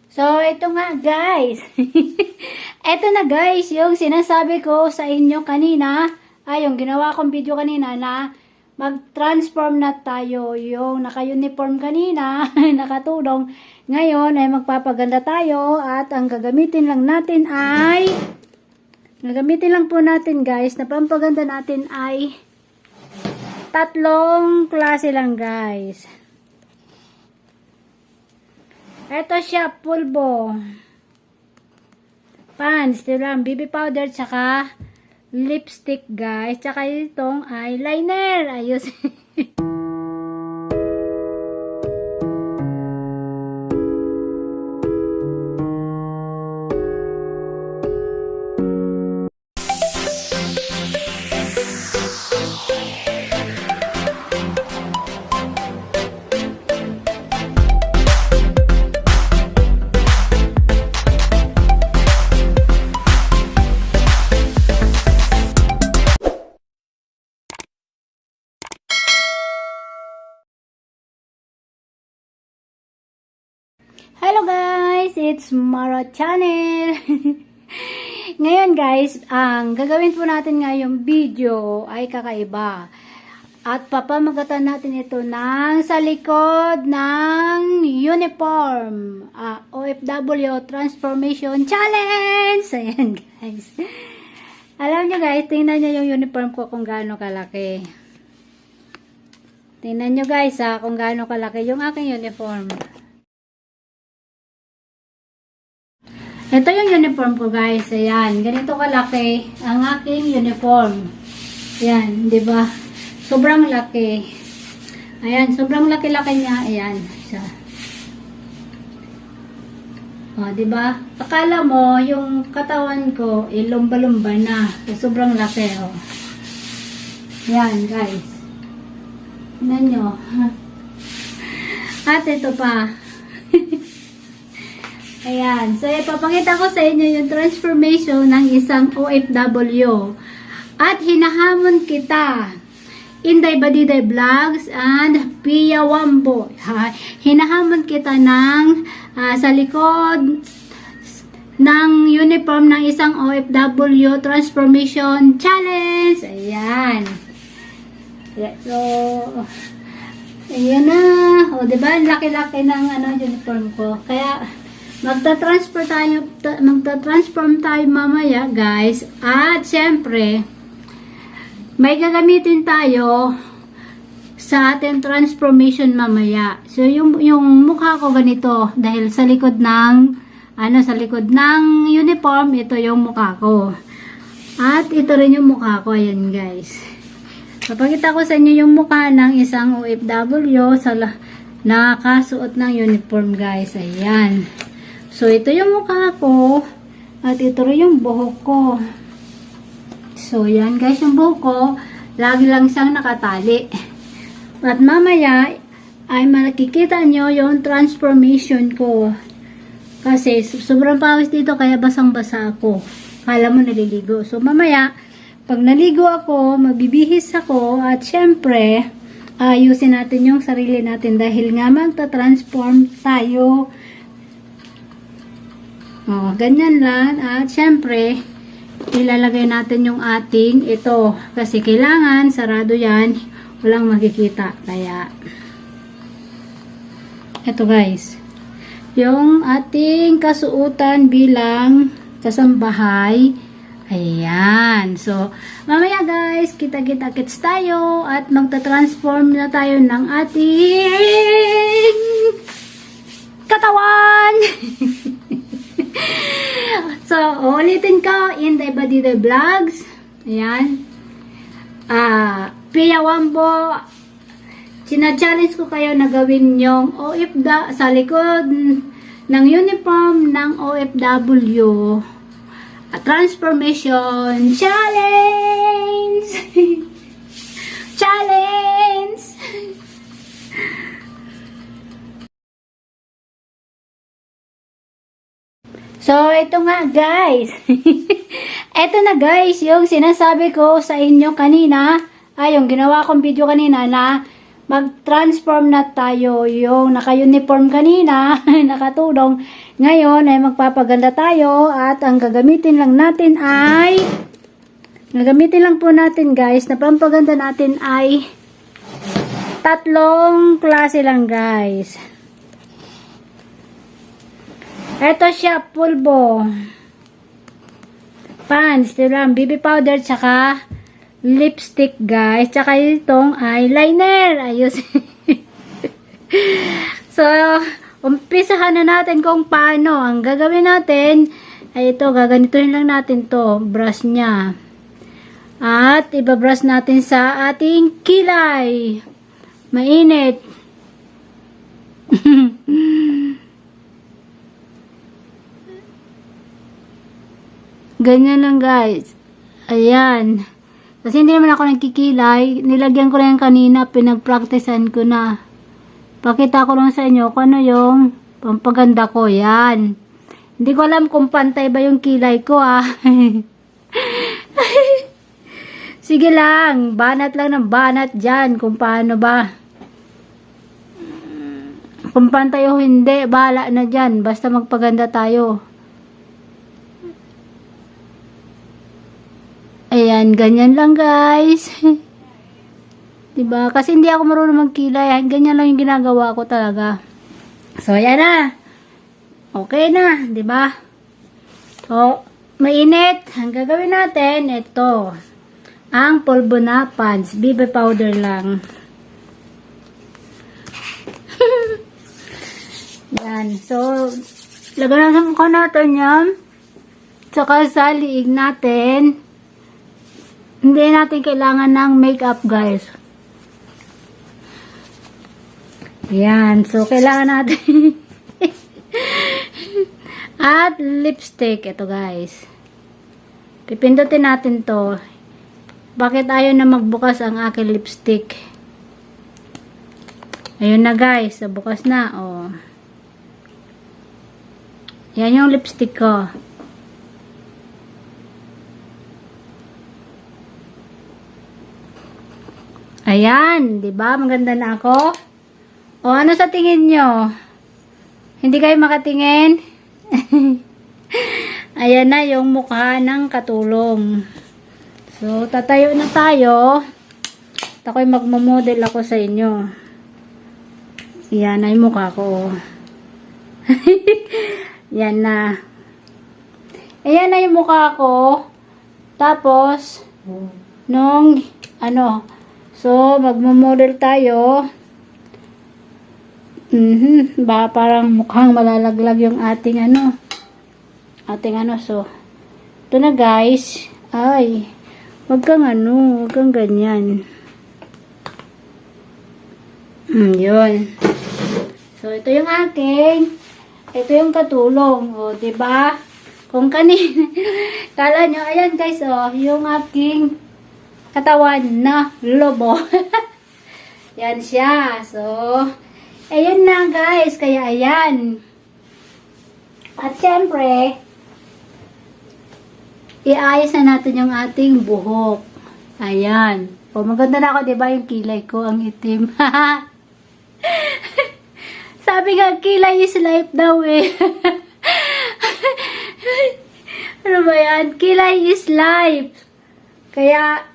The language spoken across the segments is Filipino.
So, ito nga guys. Ito na guys, yung sinasabi ko sa inyo kanina, yung ginawa kong video kanina na mag-transform na tayo. Yung naka-uniform kanina, nakatulong. Ngayon ay magpapaganda tayo at ang gagamitin lang po natin guys, na pampaganda natin ay tatlong klase lang guys. Ito siya, pulbo. Pants, lang, BB powder, tsaka lipstick, guys. Tsaka itong eyeliner. Ayos. Hello guys, it's Mara Channel. Ngayon guys, ang gagawin po natin ngayong video ay kakaiba. At papamagatan natin ito ng sa likod ng uniform. OFW Transformation Challenge. Ayan guys. Alam nyo guys, tingnan nyo yung uniform ko kung gaano kalaki. Tingnan nyo guys kung gaano kalaki yung aking uniform. Ito yung uniform ko guys. Ayan. Ganito kalaki ang aking uniform. Ayan. Diba? Sobrang laki. Ayan. Sobrang laki-laki niya. Ayan. Isa. O, diba? Akala mo yung katawan ko lumba-lumba na. Sobrang laki. O. Ayan guys. Tignan nyo. At ito pa. Ayan. So, ipapakita ko sa inyo yung transformation ng isang OFW. At hinahamon kita. Inday Badiday Vlogs and Pia Wambo. Hinahamon kita ng sa likod ng uniform ng isang OFW Transformation Challenge. Ayan. So, ayan na. O, diba? Laki-laki ng uniform ko. Kaya, magta-transform tayo mamaya guys, at syempre may gagamitin tayo sa ating transformation mamaya. So yung mukha ko ganito dahil sa likod ng uniform, ito yung mukha ko at ito rin yung mukha ko. Ayan guys, papakita ko sa inyo yung mukha ng isang OFW sa nakasuot ng uniform guys. Ayan. So, ito yung mukha ko. At ito rin yung buhok ko. So, yan guys, yung buhok ko. Lagi lang siyang nakatali. At mamaya, ay makikita nyo yung transformation ko. Kasi, sobrang pawis dito, kaya basang-basa ako. Kala mo naliligo. So, mamaya, pag naligo ako, magbibihis ako. At syempre, ayusin natin yung sarili natin. Dahil nga, magta-transform tayo. Ganyan lang. At syempre, ilalagay natin yung ating ito. Kasi kailangan, sarado yan. Walang makikita. Kaya, ito guys. Yung ating kasuutan bilang kasambahay. Ayan. So, mamaya guys, kita-kita-kits tayo. At magta-transform na tayo ng ating katawan. So, ulitin ko, Inday Badiday Vlogs. Ayan. Pia Wambo. Sina-challenge ko kayo na gawin yung sa likod ng uniform ng OFW. Transformation Challenge! Challenge! So, ito nga guys. Ito na guys, yung sinasabi ko sa inyo kanina, yung ginawa kong video kanina na mag-transform na tayo. Yung naka-uniform kanina, nakatulong. Ngayon ay magpapaganda tayo at ang gagamitin lang po natin guys, na pampaganda natin ay tatlong klase lang guys. Ito siya, pulbo. Pants, lang, BB powder, tsaka lipstick guys. Tsaka itong eyeliner. Ayos. So, umpisahan na natin kung paano. Ang gagawin natin ay ito, gaganituhin lang natin to, brush niya. At ibabrush natin sa ating kilay. Mainit. Ganyan lang guys. Ayan. Kasi hindi naman ako nagkikilay. Nilagyan ko lang kanina. Pinag-practicean ko na. Pakita ko lang sa inyo kung ano yung pampaganda ko. Yan. Hindi ko alam kung pantay ba yung kilay ko ah. Sige lang. Banat lang ng banat dyan. Kung paano ba. Kung pantay o hindi. Bahala na dyan. Basta magpaganda tayo. Ayan, ganyan lang guys. Diba? Kasi hindi ako marunong magkilay. Ganyan lang yung ginagawa ko talaga. So, ayan na. Okay na, diba? So, mainit. Ang gagawin natin, ito. Ang pulbo na pants. BB powder lang. Yan. So, lagyan natin mukha natin yan. Tsaka sa liig natin. Hindi natin kailangan ng makeup guys. Yan. So, kailangan natin at lipstick. Ito guys. Pipindutin natin to. Bakit ayaw na magbukas ang aking lipstick? Ayun na guys. So, bukas na. Oh. Yan yung lipstick ko. Ayan, 'di ba? Maganda na ako. O ano sa tingin nyo? Hindi kayo makatingin? Ayan na yung mukha ng katulong. So, tatayo na tayo. At ako'y magmamodel ako sa inyo. Ayan na yung mukha ko. Yan na. Ayan na yung mukha ko. Tapos, nung, so, magmamodel tayo. Ba, parang mukhang malalaglag yung ating so, ito na guys. Ay, wag kang ganyan. Yun. So, ito yung ito yung katulong. O, diba? Kung kanina, kala nyo, ayan guys, yung aking katawan na lobo. Yan siya. So, ayan na guys. Kaya ayan. At syempre, iayos na natin yung ating buhok. Ayan. O, maganda na ako, diba? Yung kilay ko, ang itim. Sabi nga, kilay is life daw eh. Ano ba yan? Kilay is life. Kaya,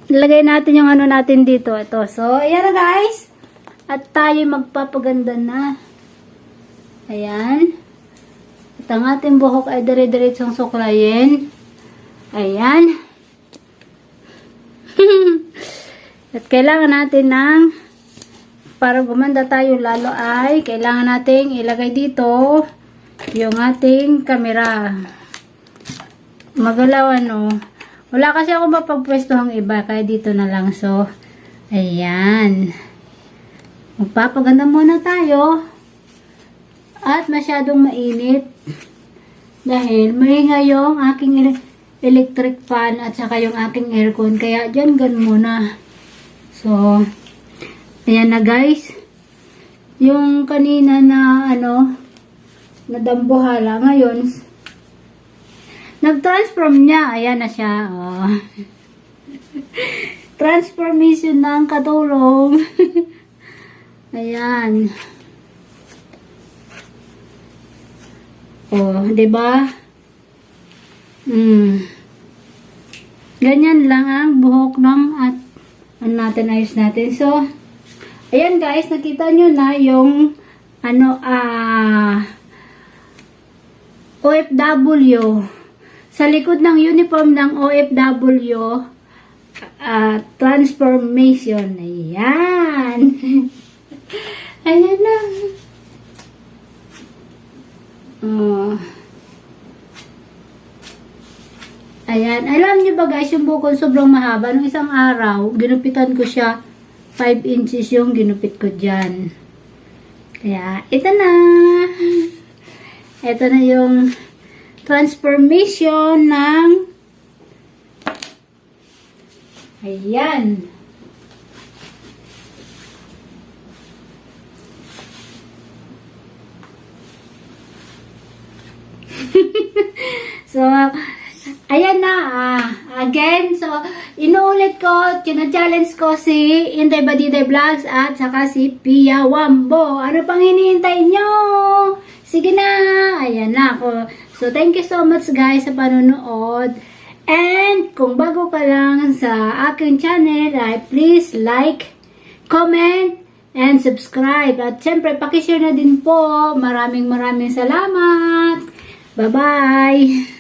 ilagay natin yung natin dito. Ito. So, ayan na guys. At tayo magpapaganda na. Ayan. At ang ating buhok ay dire-diretsong suklayin. Ayan. At kailangan natin para gumanda tayo lalo ay kailangan nating ilagay dito yung ating camera. Magalaw wala kasi ako mapagpwestohang iba, kaya dito na lang. So, ayan. Magpapaganda muna tayo. At masyadong mainit. Dahil mahinga yung aking electric fan at saka yung aking aircon. Kaya dyan muna. So, ayan na guys. Yung kanina na nadambuhala. Ngayon, nag-transform niya. Ayan na siya. Oh. transformation ng katulong. Ayan. Oh, 'di ba? Ganyan lang ang buhok ng at ano natin, ayos natin. So, ayan guys, nakita nyo na yung OFW. Sa likod ng uniform ng OFW, transformation. Ayan. Ayan na. Ayan. Alam niyo ba guys, yung buhok ko sobrang mahaba. Nung isang araw, ginupitan ko siya. 5 inches yung ginupit ko dyan. Kaya, ito na. Ito na yung transformation ng ayan. So, ayan na, again, so, inuulit ko, challenge ko si Inday Badiday Vlogs at saka si Pia Wambo. Ano pang hinihintay nyo? Sige na, ayan na ako. So, thank you so much guys sa panonood. And, kung bago ka lang sa aking channel, ay please like, comment, and subscribe. At syempre, pakishare na din po. Maraming salamat. Bye-bye!